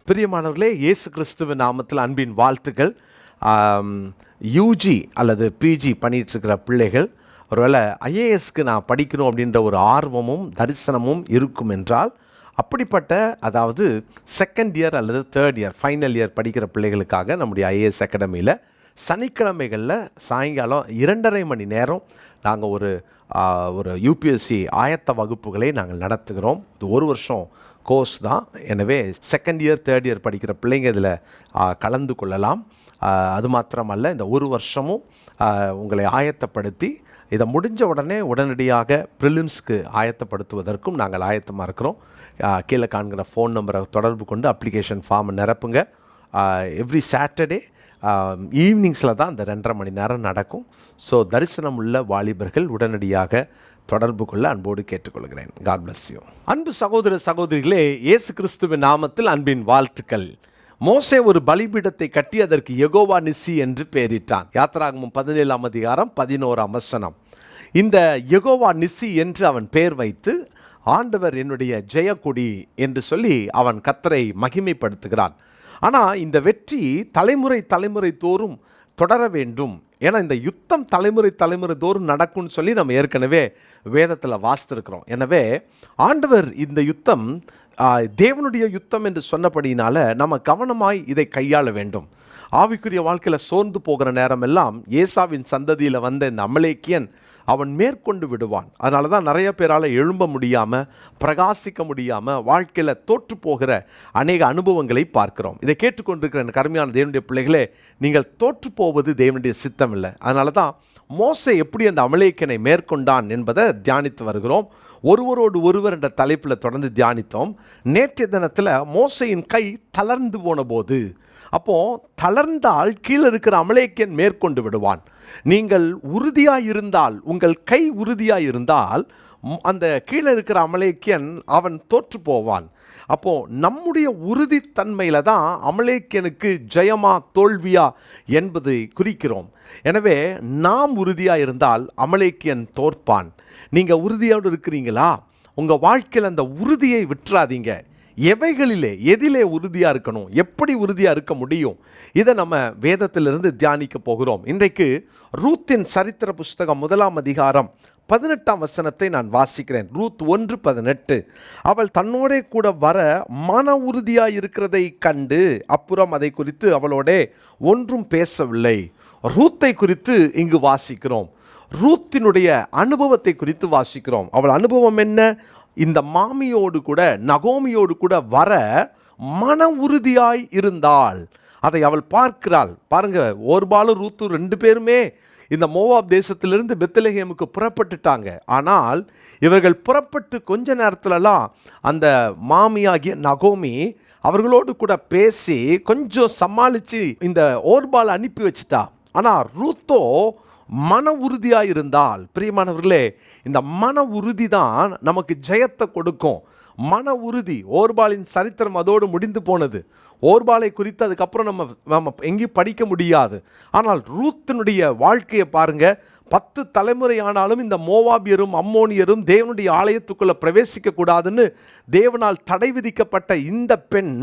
பிரியமானவர்களே, இயேசு கிறிஸ்துவின் நாமத்தில் அன்பின் வாழ்த்துக்கள். யூஜி அல்லது பிஜி பண்ணிகிட்ருக்கிற பிள்ளைகள், ஒருவேளை ஐஏஎஸ்க்கு நான் படிக்கணும் அப்படின்ற ஒரு ஆர்வமும் தரிசனமும் இருக்கும் என்றால், அப்படிப்பட்ட அதாவது செகண்ட் இயர் அல்லது தேர்ட் இயர் ஃபைனல் இயர் படிக்கிற பிள்ளைகளுக்காக நம்முடைய ஐஏஎஸ் அகாடமியில் சனிக்கிழமைகளில் சாயங்காலம் 2.5 மணி நேரம் நாங்கள் ஒரு யூபிஎஸ்சி ஆயத்த வகுப்புகளை நாங்கள் நடத்துகிறோம். இது 1 வருஷம் கோர்ஸ் தான். எனவே செகண்ட் இயர் தேர்ட் இயர் படிக்கிற பிள்ளைங்க இதில் கலந்து கொள்ளலாம். அது மாத்திரமல்ல, இந்த 1 வருஷமும் உங்களை ஆயத்தப்படுத்தி இதை முடிஞ்ச உடனடியாக ப்ரிலிம்ஸ்க்கு ஆயத்தப்படுத்துவதற்கும் நாங்கள் ஆயத்தமாக இருக்கிறோம். கீழே காண்கிற ஃபோன் நம்பரை தொடர்பு கொண்டு அப்ளிகேஷன் ஃபார்ம் நிரப்புங்க. எவ்ரி சாட்டர்டே ஈவினிங்ஸில் தான் அந்த 2.5 மணி நேரம் நடக்கும். ஸோ தரிசனம் உள்ள வாலிபர்கள் உடனடியாக தொடர்பு கொள்ள அன்போடு கேட்டுக்கொள்கிறேன். God bless you. அன்பு சகோதர சகோதரிகளே, இயேசு கிறிஸ்துவின் நாமத்தில் அன்பின் வாழ்த்துக்கள். மோசே ஒரு பலிபீடத்தை கட்டி அதற்கு யெகோவா நிசி என்று பெயரிட்டான். யாத்திராகமம் 17ஆம் அதிகாரம் 11ஆம் வசனம். இந்த யெகோவா நிசி என்று அவன் பெயர் வைத்து, ஆண்டவர் என்னுடைய ஜெயக்கொடி என்று சொல்லி அவன் கர்த்தரை மகிமைப்படுத்துகிறான். ஆனால் இந்த வெற்றி தலைமுறை தோறும் தொடர வேண்டும். ஏன்னா இந்த யுத்தம் தலைமுறை தோறும் நடக்கும்னு சொல்லி நம்ம ஏற்கனவே வேதத்தில் வாசித்திருக்கிறோம். எனவே ஆண்டவர் இந்த யுத்தம் தேவனுடைய யுத்தம் என்று சொன்னபடியினால நம்ம கவனமாய் இதை கையாள வேண்டும். ஆவிக்குரிய வாழ்க்கையில் சோர்ந்து போகிற நேரமெல்லாம் ஏசாவின் சந்ததியில் வந்த இந்த அமலேக்கியன் அவன் மேற்கொண்டு விடுவான். அதனால தான் நிறைய பேரால் எழும்ப முடியாமல், பிரகாசிக்க முடியாமல், வாழ்க்கையில் தோற்று போகிற அநேக அனுபவங்களை பார்க்கிறோம். இதை கேட்டுக்கொண்டிருக்கிற எனக்கு அருமையான தேவனுடைய பிள்ளைகளே, நீங்கள் தோற்று போவது தேவனுடைய சித்தம் இல்லை. அதனால தான் மோசே எப்படி அந்த அமலேக்கியனை மேற்கொண்டான் என்பதை தியானித்து வருகிறோம். ஒருவரோடு ஒருவர் என்ற தலைப்பில் தொடர்ந்து தியானித்தோம். நேற்றைய தினத்தில் மோசையின் கை தளர்ந்து போன போது, அப்போது தளர்ந்தால் கீழே இருக்கிற அமலேக்கியன் மேற்கொண்டு விடுவான். நீங்கள் உறுதியாக இருந்தால், உங்கள் கை உறுதியாக இருந்தால், அந்த கீழே இருக்கிற அமலேக்கியன் அவன் தோற்று போவான். அப்போது நம்முடைய உறுதித்தன்மையில் தான் அமலேக்கியனுக்கு ஜெயமா தோல்வியா என்பதை குறிக்கிறோம். எனவே நாம் உறுதியாக இருந்தால் அமலேக்கியன் தோற்பான். நீங்கள் உறுதியோடு இருக்கிறீங்களா? உங்கள் வாழ்க்கையில் அந்த உறுதியை விட்டுறாதீங்க. எதிலே உறுதியாக இருக்கணும், எப்படி உறுதியாக இருக்க முடியும், இதை நம்ம வேதத்திலிருந்து தியானிக்க போகிறோம். இன்றைக்கு ரூத்தின் சரித்திர புஸ்தகம் 1ஆம் அதிகாரம் 18ஆம் வசனத்தை நான் வாசிக்கிறேன். ரூத் 1:18. அவள் தன்னோடே கூட வர மன உறுதியாக இருக்கிறதை கண்டு அப்புறம் அதை குறித்து அவளோட ஒன்றும் பேசவில்லை. ரூத்தை குறித்து இங்கு வாசிக்கிறோம். ரூத்தினுடைய அனுபவத்தை குறித்து வாசிக்கிறோம். அவள் அனுபவம் என்ன? இந்த மாமியோடு கூட, நகோமியோடு கூட வர மன உறுதியாய் இருந்தாள். அதை அவள் பார்க்கிறாள். பாருங்க, ஓர்பாலும் ரூத்து 2 பேருமே இந்த மோவாப் தேசத்திலிருந்து பெத்லெகேமுக்கு புறப்பட்டுட்டாங்க. ஆனால் இவர்கள் புறப்பட்டு கொஞ்ச நேரத்துலலாம் அந்த மாமியாகிய நகோமி அவர்களோடு கூட பேசி கொஞ்சம் சமாளித்து இந்த ஓர்பால் அனுப்பி வச்சுட்டா. ஆனால் ரூத்தோ மன உறுதியாக இருந்தால், பிரியமானவர்களே, இந்த மன உறுதி தான் நமக்கு ஜெயத்தை கொடுக்கும். மன உறுதி. ஓர்பாலின் சரித்திரம் அதோடு முடிந்து போனது. ஓர்பாலை குறித்து அதுக்கப்புறம் நம்ம எங்கேயும் படிக்க முடியாது. ஆனால் ரூத்தினுடைய வாழ்க்கையை பாருங்க. 10 தலைமுறை ஆனாலும் இந்த மோவாபியரும் அம்மோனியரும் தேவனுடைய ஆலயத்துக்குள்ளே பிரவேசிக்க கூடாதுன்னு தேவனால் தடை விதிக்கப்பட்ட இந்த பெண்,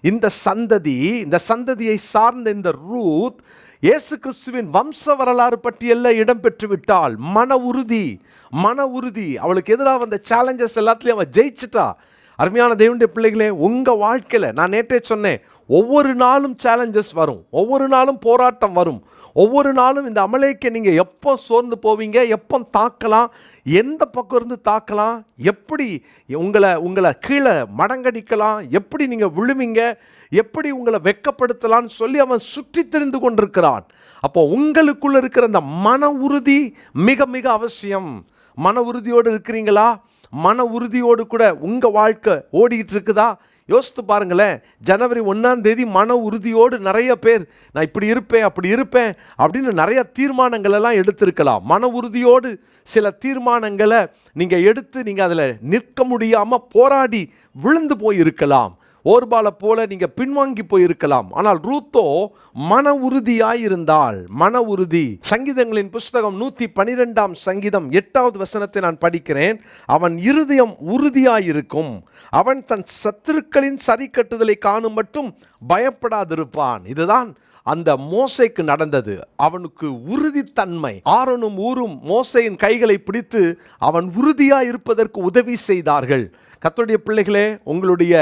இந்த சந்ததியை சார்ந்த இந்த ரூத் இயேசு கிறிஸ்துவின் வம்ச வரலாறு பட்டியலில் இடம் பெற்று விட்டாள். மன உறுதி. அவளுக்கு எதிராக வந்த சேலஞ்சஸ் எல்லாத்துலேயும் அவள் ஜெயிச்சிட்டா. அருமையான தேவனுடைய பிள்ளைகளே, உங்கள் வாழ்க்கையில் நான் நேற்றே சொன்னேன், ஒவ்வொரு நாளும் சேலஞ்சஸ் வரும், ஒவ்வொரு நாளும் போராட்டம் வரும், ஒவ்வொரு நாளும் இந்த அமலேக்கிய நீங்கள் எப்போ சோர்ந்து போவீங்க, எப்போ தாக்கலாம், எந்த பக்கம் இருந்து தாக்கலாம், எப்படி உங்களை கீழே மடங்கடிக்கலாம், எப்படி நீங்கள் விழுவீங்க, எப்படி உங்களை வெட்கப்படுத்தலான்னு சொல்லி அவன் சுற்றி தெரிந்து கொண்டிருக்கிறான். அப்போ உங்களுக்குள்ள இருக்கிற அந்த மன உறுதி மிக மிக அவசியம். மன உறுதியோடு இருக்கிறீங்களா? மன உறுதியோடு கூட உங்கள் வாழ்க்கை ஓடிக்கிட்டு இருக்குதா? யோசித்து பாருங்களேன். ஜனவரி 1ஆம் தேதி மன உறுதியோடு நிறைய பேர் நான் இப்படி இருப்பேன் அப்படி இருப்பேன் அப்படின்னு நிறைய தீர்மானங்கள் எல்லாம் எடுத்திருக்கலாம். மன உறுதியோடு சில தீர்மானங்களை நீங்கள் எடுத்து நீங்கள் அதில் நிற்க முடியாமல் போராடி விழுந்து போயிருக்கலாம். ஓர்பாலை போல நீங்க பின்வாங்கி போயிருக்கலாம். ஆனால் ரூத்தோ மன உறுதியாய் இருந்தாள். மன உறுதி. சங்கீதங்களின் புஸ்தகம் 112 சங்கீதம் 8வது வசனத்தை நான் படிக்கிறேன். அவன் இருதயம் உறுதியாயிருக்கும், அவன் தன் சத்துருக்களின் சரி கட்டுதலை காணும் மட்டும் பயப்படாதிருப்பான். இதுதான் அந்த மோசேக்கு நடந்தது. அவனுக்கு உறுதித்தன்மை. ஆரோனும் ஊரும் மோசேயின் கைகளை பிடித்து அவன் உறுதியாய் இருப்பதற்கு உதவி செய்தார்கள். கர்த்தருடைய பிள்ளைகளே, உங்களுடைய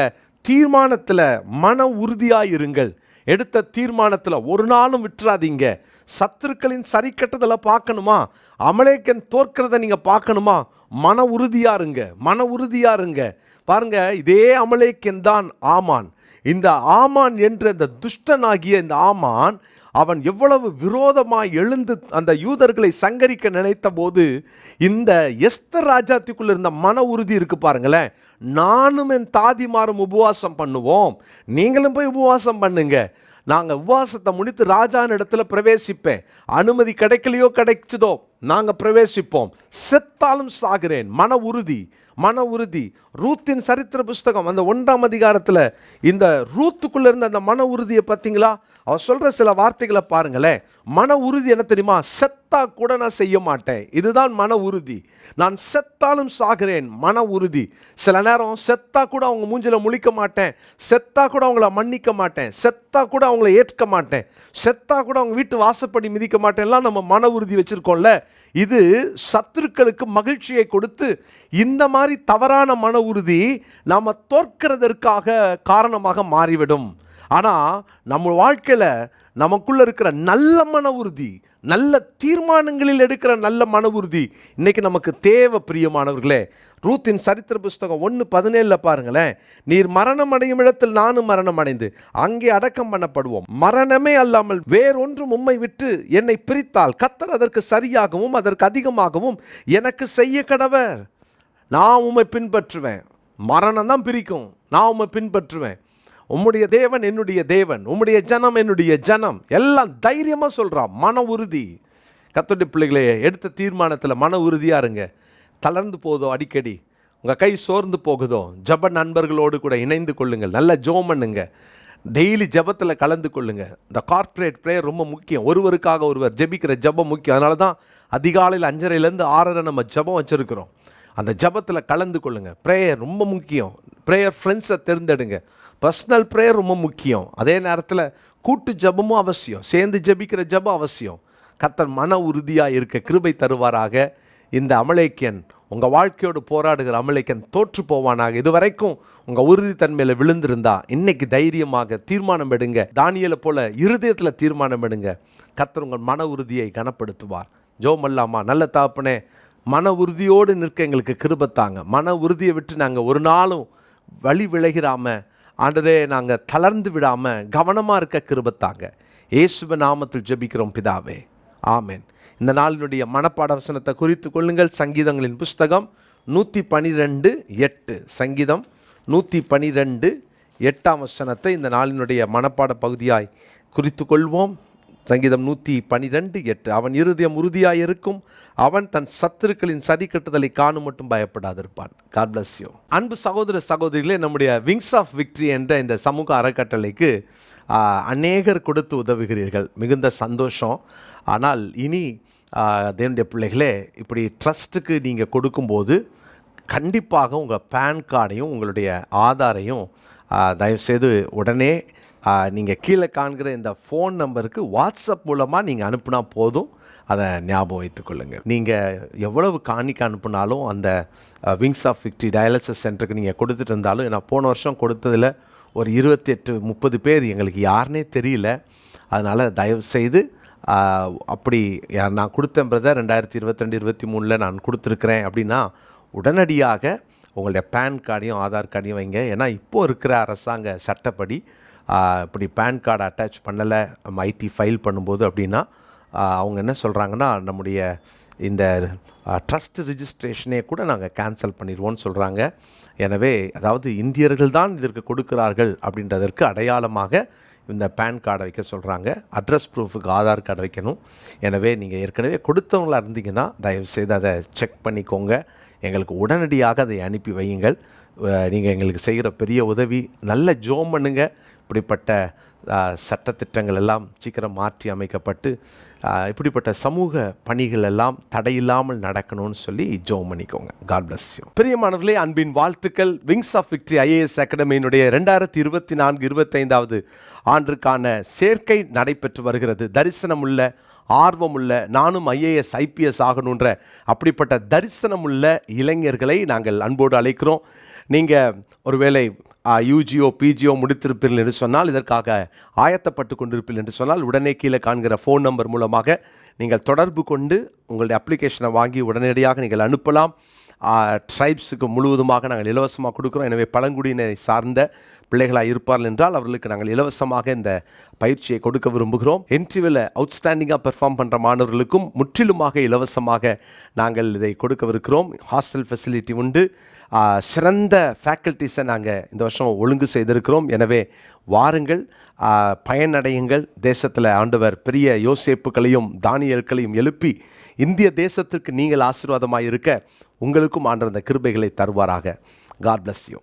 தீர்மானத்தில் மன உறுதியாயிருங்கள். எடுத்த தீர்மானத்தில் ஒரு நாளும் விட்டுறாதீங்க. சத்துருக்களின் சரி கட்டுதலை பார்க்கணுமா, அமலேக்கன் தோற்கிறத நீங்கள் பார்க்கணுமா, மன உறுதியாருங்க, மன உறுதியாருங்க. பாருங்க, இதே அமலேக்கன் தான் ஆமான். இந்த ஆமான் என்ற இந்த துஷ்டனாகிய இந்த ஆமான், அவன் எவ்வளவு விரோதமாய் எழுந்து அந்த யூதர்களை சங்கரிக்க நினைத்த போது இந்த எஸ்தர் ராஜாத்திக்குள்ள இருந்த மன உறுதி இருக்கு பாருங்களேன். நானும் என் தாதிமாரும் உபவாசம் பண்ணுவோம், நீங்களும் போய் உபவாசம் பண்ணுங்க, நாங்கள் உபவாசத்தை முடித்து ராஜான் இடத்துல பிரவேசிப்பேன், அனுமதி கிடைக்கலையோ கிடைச்சதோ நாங்கள் பிரவேசிப்போம், செத்தாலும் சாகிறேன். மன உறுதி, மன உறுதி. ரூத்தின் சரித்திர புஸ்தகம் அந்த 1ஆம் அதிகாரத்தில் இந்த ரூத்துக்குள்ள இருந்த அந்த மன உறுதியை பார்த்தீங்களா? அவர் சொல்ற சில வார்த்தைகளை பாருங்களேன். மன உறுதி என்ன தெரியுமா? செத்தா கூட நான் செய்ய மாட்டேன். இதுதான் மன உறுதி. நான் செத்தாலும் சாகிறேன். மன உறுதி. சில நேரம் செத்தா கூட அவங்க மூஞ்சில முழிக்க மாட்டேன், செத்தா கூட அவங்கள மன்னிக்க மாட்டேன், செத்தா கூட அவங்கள ஏற்க மாட்டேன், செத்தா கூட அவங்க வீட்டு வாசப்படி மிதிக்க மாட்டேன்லாம் நம்ம மன உறுதி வச்சிருக்கோம்ல. இது சத்துருக்களுக்கு மகிழ்ச்சியை கொடுத்து இந்த மாதிரி தவறான மன உறுதி நாம் தோற்கிறதற்காக காரணமாக மாறிவிடும். ஆனால் நம்ம வாழ்க்கையில் நமக்குள்ள இருக்கிற நல்ல மன உறுதி, நல்ல தீர்மானங்களில் எடுக்கிற நல்ல மன உறுதி இன்னைக்கு நமக்கு தேவை. பிரியமானவர்களே, ரூத்தின் சரித்திர புஸ்தகம் 1:17 பாருங்களேன். நீர் மரணம் அடையும் இடத்தில் நானும் மரணம் அடைந்து அங்கே அடக்கம் பண்ணப்படுவோம். மரணமே அல்லாமல் வேறொன்றும் உம்மை விட்டு என்னை பிரித்தால் கர்த்தர் அதற்கு சரியாகவும் அதற்கு அதிகமாகவும் எனக்கு செய்ய கடவர். நான் உம்மை பின்பற்றுவேன். மரணம் தான் பிரிக்கும், நான் உம்மை பின்பற்றுவேன். உம்முடைய தேவன் என்னுடைய தேவன், உம்முடைய ஜனம் என்னுடைய ஜனம், எல்லாம் தைரியமாக சொல்கிறான். மன உறுதி. கர்த்தருடைய பிள்ளைகளே, எடுத்த தீர்மானத்தில் மன உறுதியாக இருங்க. தளர்ந்து போதோ, அடிக்கடி உங்கள் கை சோர்ந்து போகுதோ, ஜப நண்பர்களோடு கூட இணைந்து கொள்ளுங்கள். நல்ல ஜெபம் பண்ணுங்க. டெய்லி ஜபத்தில் கலந்து கொள்ளுங்க. இந்த கார்ப்பரேட் ப்ரேயர் ரொம்ப முக்கியம். ஒருவருக்காக ஒருவர் ஜெபிக்கிற ஜபம் முக்கியம். அதனால தான் அதிகாலையில் 5:30லேருந்து 6:30 நம்ம ஜபம் வச்சுருக்கிறோம். அந்த ஜபத்தில் கலந்து கொள்ளுங்க. ப்ரேயர் ரொம்ப முக்கியம். ப்ரேயர் ஃப்ரெண்ட்ஸை தேர்ந்தெடுங்க. பர்சனல் ப்ரேயர் ரொம்ப முக்கியம். அதே நேரத்தில் கூட்டு ஜபமும் அவசியம். சேர்ந்து ஜபிக்கிற ஜபம் அவசியம். கர்த்தர் மன உறுதியாக இருக்க கிருபை தருவாராக. இந்த அமலேக்கியன், உங்கள் வாழ்க்கையோடு போராடுகிற அமலேக்கியன் தோற்று போவானாக. இதுவரைக்கும் உங்கள் உறுதித்தன்மையில் விழுந்திருந்தா இன்னைக்கு தைரியமாக தீர்மானம் எடுங்க. தானியேலை போல இருதயத்தில் தீர்மானம் எடுங்க. கர்த்தர் உங்கள் மன உறுதியை கனப்படுத்துவார். ஜெபம் பண்ணலாமா? நல்ல தகப்பனே, மன உறுதியோடு நிற்க எங்களுக்கு கிருபை தாங்க. மன உறுதியை விட்டு நாங்கள் ஒரு நாளும் வழி விலகிறாமல், ஆண்டவரே, நாங்கள் தளர்ந்து விடாமல் கவனமாக இருக்க கிருபை தாங்க. இயேசுவின் நாமத்தில் ஜெபிக்கிறோம் பிதாவே, ஆமென். இந்த நாளினுடைய மனப்பாட வசனத்தை குறித்து கொள்ளுங்கள். சங்கீதங்களின் புஸ்தகம் 112:8. சங்கீதம் 112:8 வசனத்தை இந்த நாளினுடைய மனப்பாட பகுதியாய் குறித்து கொள்வோம். சங்கீதம் 112:8. அவன் இருதயம் உறுதியாய் இருக்கும், அவன் தன் சத்துருக்களின் சரி கட்டுதலை காணும் மட்டும் பயப்படாதிருப்பான். God bless you. அன்பு சகோதர சகோதரிகளே, நம்முடைய விங்ஸ் ஆஃப் விக்டரி என்ற இந்த சமூக அறக்கட்டளைக்கு அநேகர் கொடுத்து உதவுகிறீர்கள். மிகுந்த சந்தோஷம். ஆனால் இனி தேவனுடைய பிள்ளைகளே, இப்படி ட்ரஸ்ட்டுக்கு நீங்கள் கொடுக்கும்போது கண்டிப்பாக உங்கள் பேன் கார்டையும் உங்களுடைய ஆதாரையும் தயவுசெய்து உடனே நீங்கள் கீழே காண்கிற இந்த ஃபோன் நம்பருக்கு வாட்ஸ்அப் மூலமாக நீங்கள் அனுப்புனா போதும். அதை ஞாபகம் வைத்துக்கொள்ளுங்கள். நீங்கள் எவ்வளவு காணிக்க அனுப்புனாலும் அந்த விங்ஸ் ஆஃப் விக்டரி டயாலிசிஸ் சென்டருக்கு நீங்கள் கொடுத்துட்டு இருந்தாலும், நான் போன வருஷம் கொடுத்ததில் ஒரு 28-30 பேர் எங்களுக்கு யாருன்னே தெரியல. அதனால் தயவுசெய்து அப்படி நான் கொடுத்தேன் பிரதர் 2022-23 நான் கொடுத்துருக்குறேன் அப்படின்னா உடனடியாக உங்களுடைய பேன் கார்டையும் ஆதார் கார்டையும் வைங்க. ஏன்னா இப்போது இருக்கிற அரசாங்க சட்டப்படி இப்படி பேன் கார்டு அட்டாச் பண்ணலை நம்ம ஐடி ஃபைல் பண்ணும்போது அப்படின்னா அவங்க என்ன சொல்கிறாங்கன்னா, நம்முடைய இந்த ட்ரஸ்ட் ரிஜிஸ்ட்ரேஷனே கூட நாங்கள் கேன்சல் பண்ணிடுவோன்னு சொல்கிறாங்க. எனவே அதாவது இந்தியர்கள் தான் இதற்கு கொடுக்கிறார்கள் அப்படின்றதற்கு அடையாளமாக இந்த பேன் கார்டை வைக்க சொல்கிறாங்க. அட்ரஸ் ப்ரூஃபுக்கு ஆதார் கார்டு வைக்கணும். எனவே நீங்கள் ஏற்கனவே கொடுத்தவங்களாக இருந்தீங்கன்னா தயவுசெய்து அதை செக் பண்ணிக்கோங்க. எங்களுக்கு உடனடியாக அதை அனுப்பி வையுங்கள். நீங்கள் எங்களுக்கு செய்கிற பெரிய உதவி. நல்ல ஜோம் பண்ணுங்க. இப்படிப்பட்ட சட்டத்திட்டங்கள் எல்லாம் சீக்கிரம் மாற்றி அமைக்கப்பட்டு இப்படிப்பட்ட சமூக பணிகள் எல்லாம் தடையில்லாமல் நடக்கணும்னு சொல்லி ஜோம் பண்ணிக்கோங்க. God bless you. பிரியமானவர்களே, அன்பின் வாழ்த்துக்கள். விங்ஸ் ஆஃப் விக்டரி ஐஏஎஸ் அகாடமியினுடைய 2024-25 ஆண்டிற்கான சேர்க்கை நடைபெற்று வருகிறது. தரிசனமுள்ள, ஆர்வமுள்ள, நானும் ஐஏஎஸ் ஐபிஎஸ் ஆகணுன்ற அப்படிப்பட்ட தரிசனமுள்ள இளைஞர்களை நாங்கள் அன்போடு அழைக்கிறோம். நீங்கள் ஒருவேளை யூஜிஓ பிஜிஓ முடித்திருப்பீர்கள் என்று சொன்னால், இதற்காக ஆயத்தப்பட்டு கொண்டிருப்பீர்கள் என்று சொன்னால், உடனே கீழே காண்கிற ஃபோன் நம்பர் மூலமாக நீங்கள் தொடர்பு கொண்டு உங்களுடைய அப்ளிகேஷனை வாங்கி உடனடியாக நீங்கள் அனுப்பலாம். ட்ரைப்ஸுக்கு முழுவதுமாக நாங்கள் இலவசமாக கொடுக்குறோம். எனவே பழங்குடியினரை சார்ந்த பிள்ளைகளாக இருப்பார்கள் என்றால் அவர்களுக்கு நாங்கள் இலவசமாக இந்த பயிற்சியை கொடுக்க விரும்புகிறோம். என்ட்ரிவில் அவுட்ஸ்டாண்டிங்காக பெர்ஃபார்ம் பண்ணுற மாணவர்களுக்கும் முற்றிலுமாக இலவசமாக நாங்கள் இதை கொடுக்கவிருக்கிறோம். ஹாஸ்டல் ஃபெசிலிட்டி உண்டு. சிறந்த ஃபேக்கல்ட்டிஸை நாங்கள் இந்த வருஷம் ஒழுங்கு செய்திருக்கிறோம். எனவே வாருங்கள், பயனடையுங்கள். தேசத்தில் ஆண்டவர் பெரிய யோசேப்புகளையும் தானியேல்களையும் எழுப்பி இந்திய தேசத்திற்கு நீங்கள் ஆசீர்வாதமாக இருக்க உங்களுக்கும் ஆண்டவர் அந்த கிருபைகளை தருவாராக. God bless you.